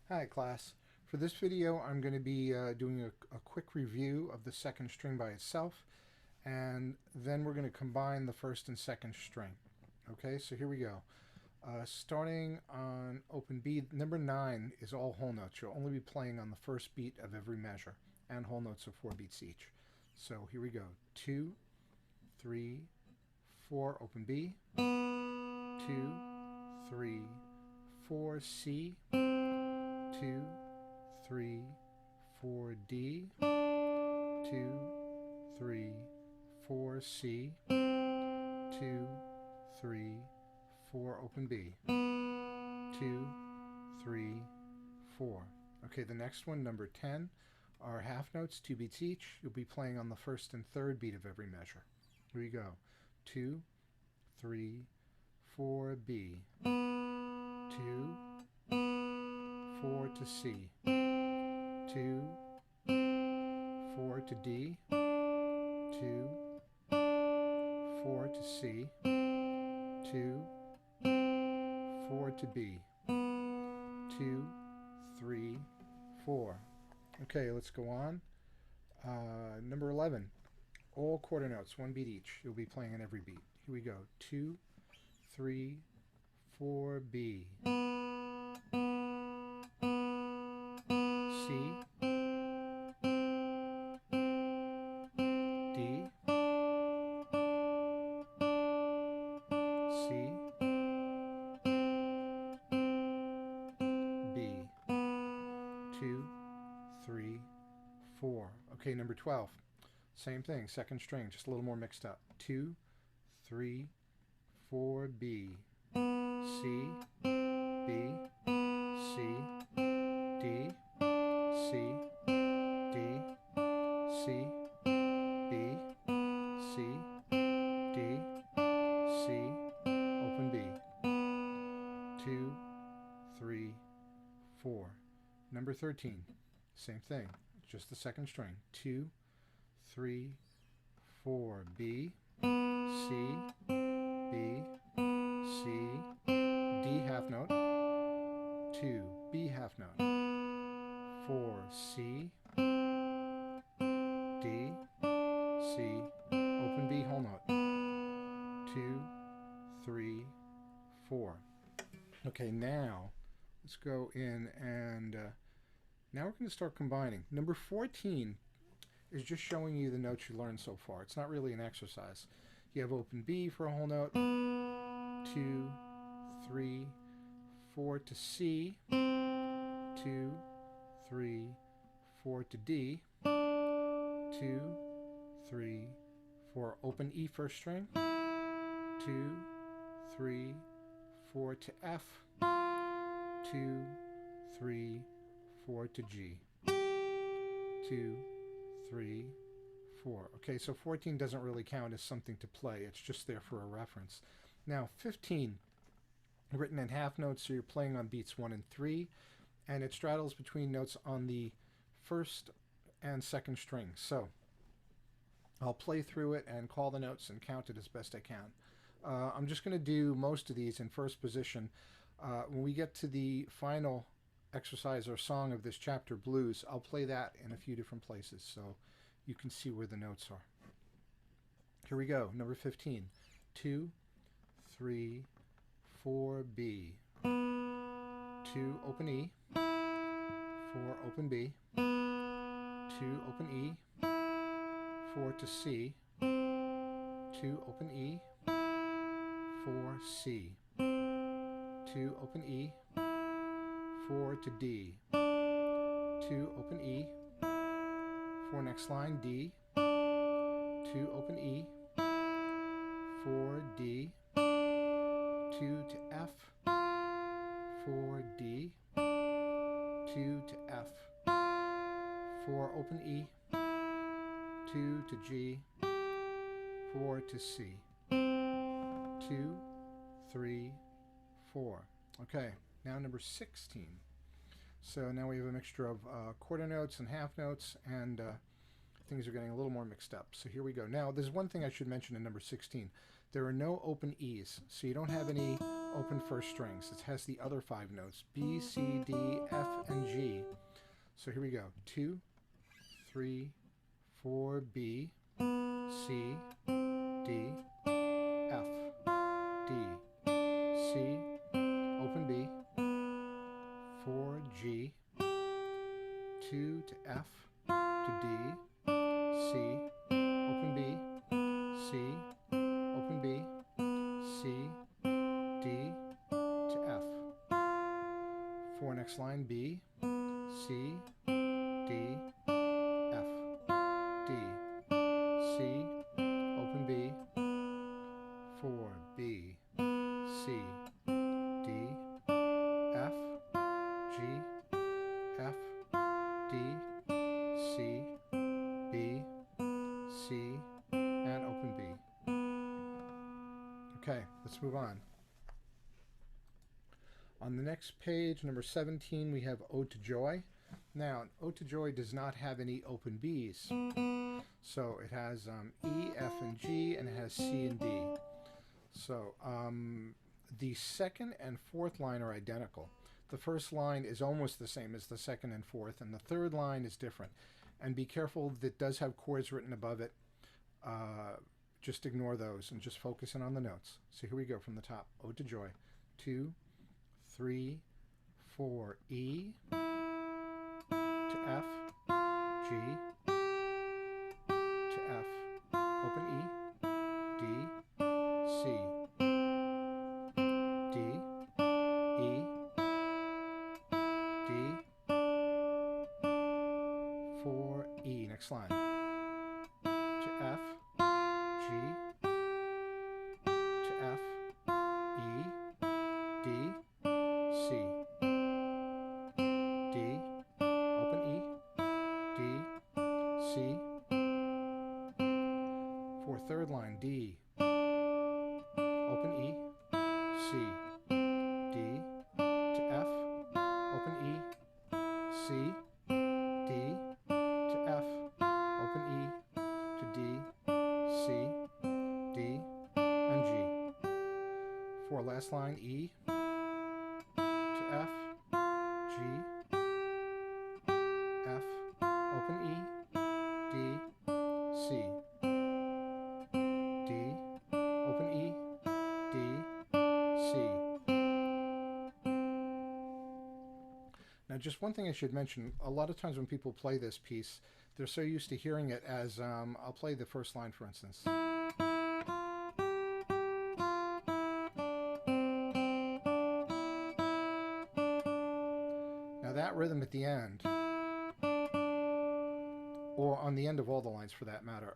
Hi class. For this video I'm going to be doing a quick review of the second string by itself, and then we're going to combine the first and second string. Okay, so here we go. Starting on open B, number 9 is all whole notes. You'll only be playing on the first beat of every measure, and whole notes of 4 beats each. So here we go. 2, 3, 4, open B. 2, 3, 4, C. 2, 3, 4, D. 2, 3, 4, C. 2, 3, 4, open B. 2, 3, 4. Okay, the next one, number 10, are half notes, 2 beats each. You'll be playing on the first and third beat of every measure. Here we go. 2, 3, 4, B. 2, 4 to C. 2, 4 to D. 2, 4 to C. 2, 4 to B. 2, 3, 4. Okay, let's go on. Number 11, all quarter notes, 1 beat each. You'll be playing on every beat. Here we go. 2, 3, 4, B. C. D. C. B. 2, 3, 4. Okay, number 12. Same thing, second string, just a little more mixed up. 2, 3, 4, B. C. B. C. D. C. D. C. B. C. D. C. Open B. 2, 3, 4. Number 13, same thing, just the second string. 2, 3, 4, B, C, B, C, D half note, 2, B half note, 4, C, D, C, open B whole note, 2, 3, 4. Okay, now let's go in and now we're going to start combining. Number 14 is just showing you the notes you learned so far. It's not really an exercise. You have open B for a whole note, 2, 3, 4 to C, 2, 3, 4 to D, 2, 3, 4, open E first string, 2, 3, 4 to F, 2, 3, 4 to G, 2, 3, 4. Okay, so 14 doesn't really count as something to play. It's just there for a reference. Now, 15, written in half notes, so you're playing on beats 1 and 3, and it straddles between notes on the first and second string. So I'll play through it and call the notes and count it as best I can. I'm just going to do most of these in first position. When we get to the final exercise or song of this chapter, Blues, I'll play that in a few different places so you can see where the notes are. Here we go. Number 15. 2, 3, 4, B. 2, open E. 4, open B. 2, open E. 4 to C. 2, open E. 4, C. 2, open E. 4 to D. 2, open E. 4, next line, D. 2, open E. 4, D. 2 to F. 4, D. 2 to F. 4, open E. 2 to G. 4 to C. 2, 3, 4. Okay, now number 16. So now we have a mixture of quarter notes and half notes, and things are getting a little more mixed up. So here we go. Now, there's one thing I should mention in number 16. there are no open E's, so you don't have any open first strings. It has the other 5 notes, B, C, D, F, and G. So here we go. 2, 3, 4, B, C, D, F, D, C, open B, 4, G, 2 to F, to D, C, open B, C, open B, C, D, to F. 4 next line, B, C, D, F, D, C, open B, 4, B, C, D, F, G, F, D, C, B, C, and open B. Okay, let's move on. On the next page, number 17, we have Ode to Joy. Now, Ode to Joy does not have any open Bs. So it has E, F, and G, and it has C and D. So the second and fourth line are identical. The first line is almost the same as the second and fourth, and the third line is different. And be careful, that does have chords written above it. Just ignore those and just focus in on the notes. So here we go from the top. Ode to Joy. 2, 3, 4, E, to F, G, to F, open E, D, C, D, E, D, 4, E. Next line. To F, G, to F, E, D, C, D, open E, D, C, for third line, D, open E, C, D, to F, open E, C, D, to F, open E, to D, C, D, and G. For last line, E, to F, G, F, open E, D, C, D, open E, D, C. Now, just one thing I should mention, a lot of times when people play this piece, they're so used to hearing it as, I'll play the first line, for instance. Now that rhythm at the end, or on the end of all the lines for that matter,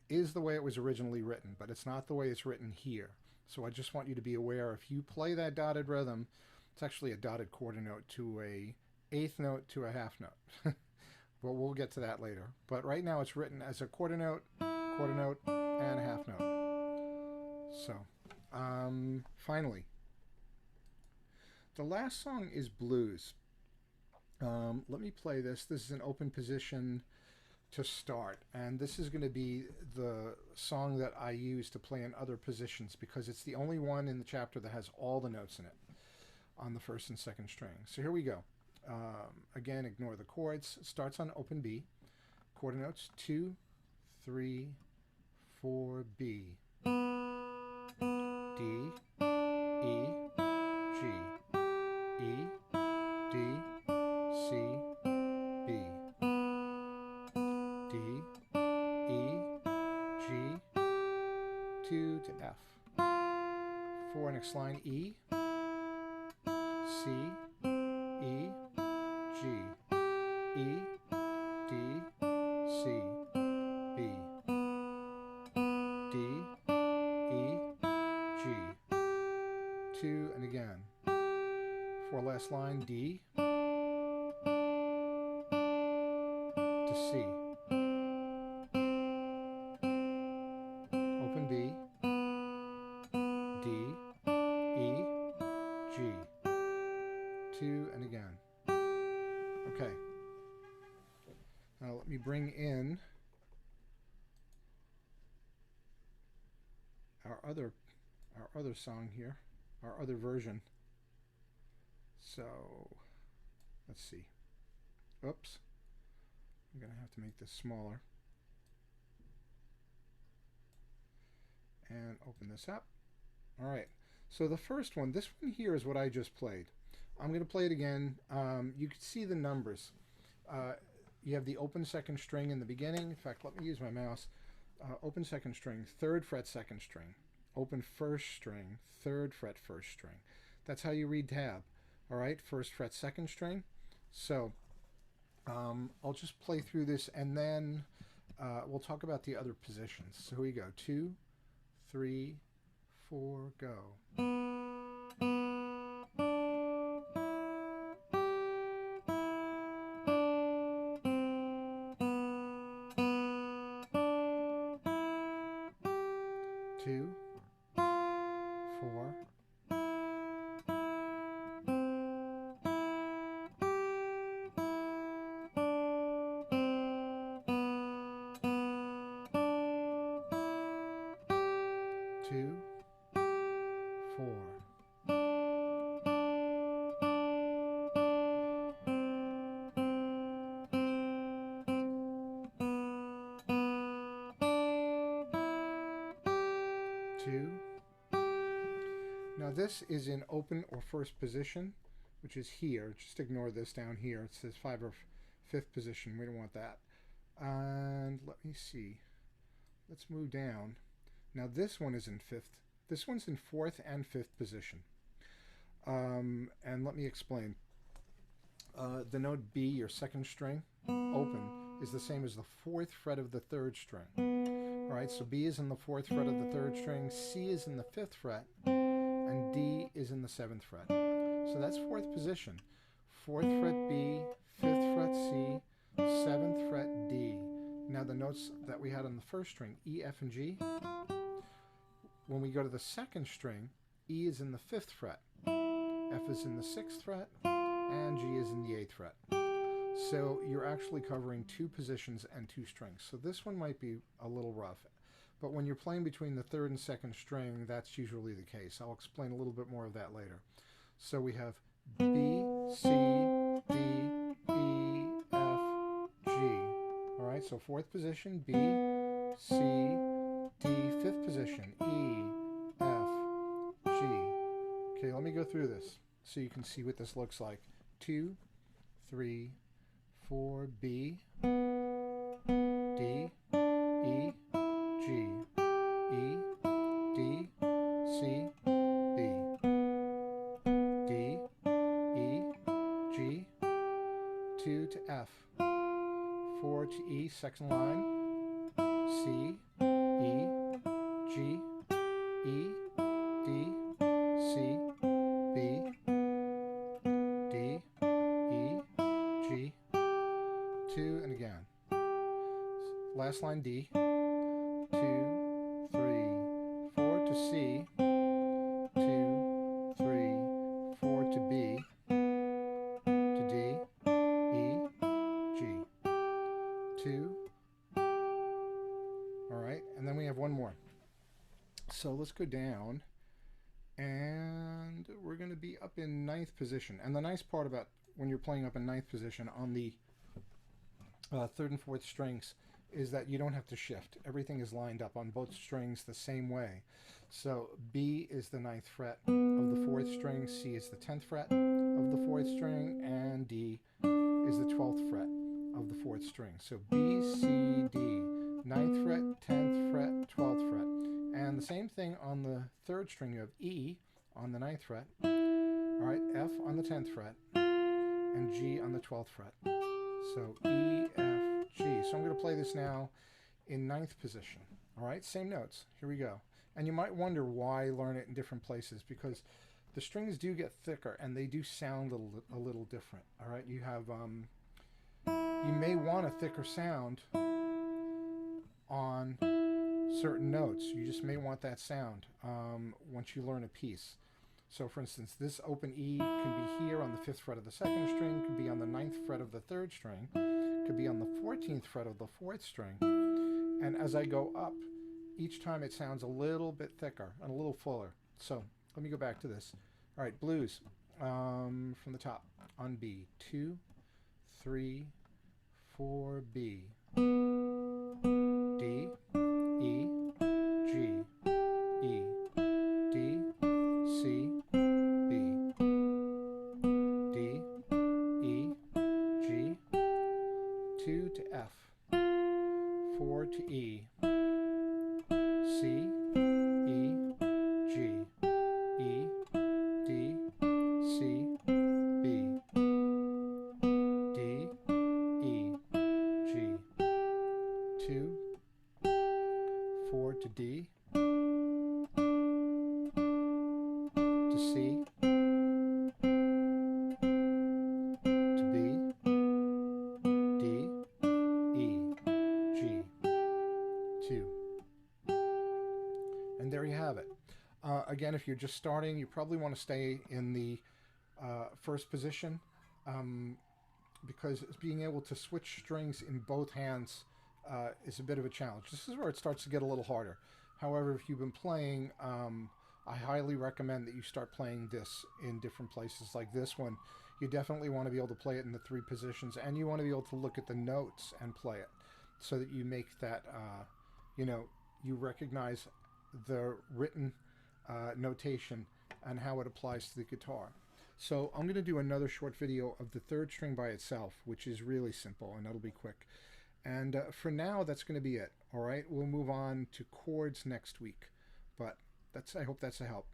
is the way it was originally written, but it's not the way it's written here. So I just want you to be aware, if you play that dotted rhythm, it's actually a dotted quarter note to a eighth note to a half note. But we'll get to that later. But right now it's written as a quarter note, and a half note. So, finally, the last song is Blues. Let me play this. This is an open position to start, and this is going to be the song that I use to play in other positions because it's the only one in the chapter that has all the notes in it on the first and second string. So here we go. Again, ignore the chords. It starts on open B. Quarter notes 2, 3, 4, B, D, E, G, E, D, C, B, D, E, G, 2 to F. 4 next line, E, C, E, G, E, D, C, B, D, E, G, 2, and again. 4 last line, D, to C, open B, D, E, G, 2, and again. Okay. Now let me bring in our other song here, our other version. So let's see. Oops. I'm going to have to make this smaller. And open this up. All right. So the first one, this one here is what I just played. I'm going to play it again. You can see the numbers. You have the open second string in the beginning. In fact, let me use my mouse. Open second string, 3rd fret second string. Open first string, 3rd fret first string. That's how you read tab. All right, 1st fret second string. So I'll just play through this, and then we'll talk about the other positions. So here we go. 2, 3, 4, go. 2, 4, 2, 4. Two. Now this is in open or first position, which is here. Just ignore this down here. It says 5 or 5th position. We don't want that. And let me see. Let's move down. Now this one is in 5th. This one's in 4th and 5th position. And let me explain. The note B, your second string, open, is the same as the 4th fret of the 3rd string. All right, so B is in the 4th fret of the 3rd string, C is in the 5th fret, and D is in the 7th fret. So that's 4th position. 4th fret B, 5th fret C, 7th fret D. Now the notes that we had on the first string, E, F, and G, when we go to the second string, E is in the 5th fret, F is in the 6th fret, and G is in the 8th fret. So you're actually covering 2 positions and 2 strings. So this one might be a little rough. But when you're playing between the 3rd and 2nd string, that's usually the case. I'll explain a little bit more of that later. So we have B, C, D, E, F, G. All right, so 4th position, B, C, D, 5th position, E, F, G. Okay, let me go through this so you can see what this looks like. 2, 3, 4, B, D, E, G, E, D, C, B, D, E, G, 2 to F, 4 to E, second line, C, E, G, E, D, C, B, D, E, G, 2, and again. Last line D, 2, 3, 4 to C, 2, 3, 4 to B, to D, E, G, 2. All right, and then we have one more. So let's go down, and we're going to be up in 9th position. And the nice part about when you're playing up in 9th position on the 3rd and 4th strings is that you don't have to shift. Everything is lined up on both strings the same way. So B is the 9th fret of the 4th string, C is the 10th fret of the 4th string, and D is the 12th fret of the 4th string. So B, C, D, 9th fret, 10th fret, 12th fret. And the same thing on the 3rd string. You have E on the 9th fret, all right, F on the 10th fret, and G on the 12th fret. So E, F, G. So I'm going to play this now in 9th position. All right, same notes. Here we go. And you might wonder why learn it in different places, because the strings do get thicker and they do sound a little different. All right, you have you may want a thicker sound on certain notes. You just may want that sound once you learn a piece. So for instance, this open E can be here on the 5th fret of the 2nd string, could be on the 9th fret of the 3rd string, could be on the 14th fret of the 4th string. And as I go up each time it sounds a little bit thicker and a little fuller. So let me go back to this. All right, blues from the top on B. 2, 3, 4, B. D, E, G, E, D, C, B, D, E, G, 2 to F, 4 to E, C, E, G, E, D, C, B, D, E, G, 2, 4 to D, to C, to B, D, E, G, 2. And there you have it. Again, if you're just starting, you probably want to stay in the first position because being able to switch strings in both hands is a bit of a challenge. This is where it starts to get a little harder. However, if you've been playing, I highly recommend that you start playing this in different places like this one. You definitely want to be able to play it in the 3 positions, and you want to be able to look at the notes and play it so that you make that, you recognize the written notation and how it applies to the guitar. So I'm going to do another short video of the 3rd string by itself, which is really simple, and that'll be quick. And for now, that's going to be it. All right, we'll move on to chords next week. But I hope that's a help.